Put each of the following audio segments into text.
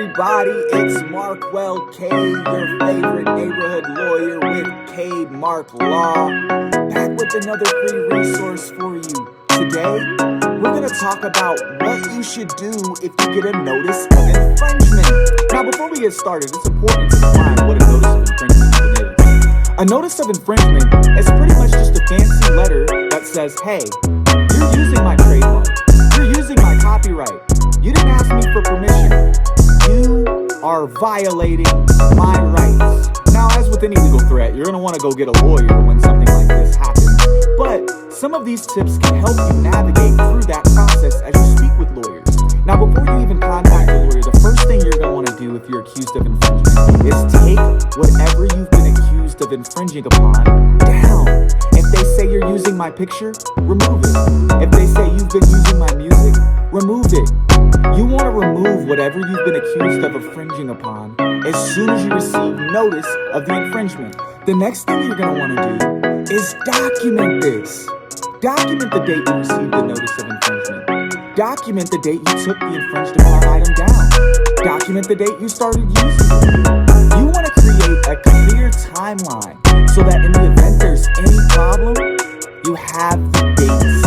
everybody? It's Markwell Cade, your favorite neighborhood lawyer with Cade Mark Law, back with another free resource for you. Today, we're going to talk about what you should do if you get a notice of infringement. Now, before we get started, it's important to define what a notice of infringement even is. A notice of infringement is pretty much just a fancy letter that says, hey, you're using my trademark, you're using my copyright, you didn't ask me for permission, you are violating my rights. Now, as with any legal threat, you're going to want to go get a lawyer when something like this happens. But some of these tips can help you navigate through that process as you speak with lawyers. Now, before you even contact a lawyer, the first thing you're going to want to do if you're accused of infringement is take whatever you've been accused of infringing upon down. If they say you're using my picture, remove it. If they say you've been using my music, remove it. You want to remove whatever you've been accused of infringing upon as soon as you receive notice of the infringement. The next thing you're going to want to do is document this. Document the date you received the notice of infringement. Document the date you took the infringed upon item down. Document the date you started using it. You want to create a clear timeline so that in the event there's any problem, you have the dates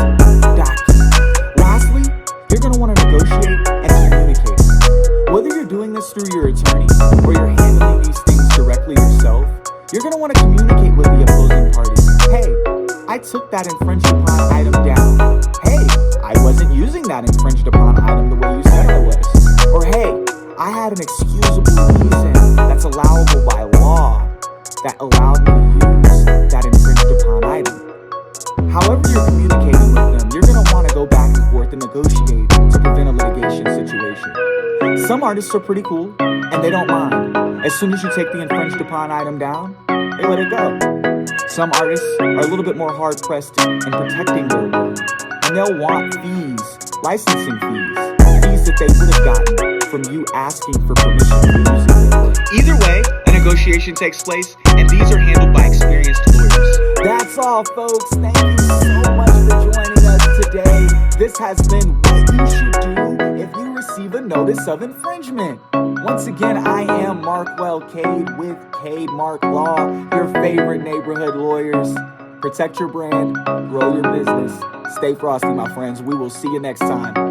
documented. Lastly, you're going to want to negotiate and communicate. Whether you're doing this through your attorney or you're handling these things directly yourself, you're going to want to communicate with the opposing party. Hey, I took that infringed upon item down. Hey, I wasn't using that infringed upon item the way you said I was. Or hey, I had an excusable reason that's allowable by law that allowed me to use that infringed upon item. However you're communicating with them, you're going to want to go back and forth and negotiate to prevent a litigation situation. Some artists are pretty cool, and they don't mind. As soon as you take the infringed upon item down, they let it go. Some artists are a little bit more hard-pressed in protecting their work, and they'll want fees, licensing fees that they would have gotten from you asking for permission to use their work. Either way, a negotiation takes place, and these are handled by experienced lawyers. That's all, folks. Thank you so much for joining us today. This has been what you should do if you receive a notice of infringement. Once again, I am Markwell Cade with Cade Mark Law, your favorite neighborhood lawyers. Protect your brand, grow your business. Stay frosty, my friends. We will see you next time.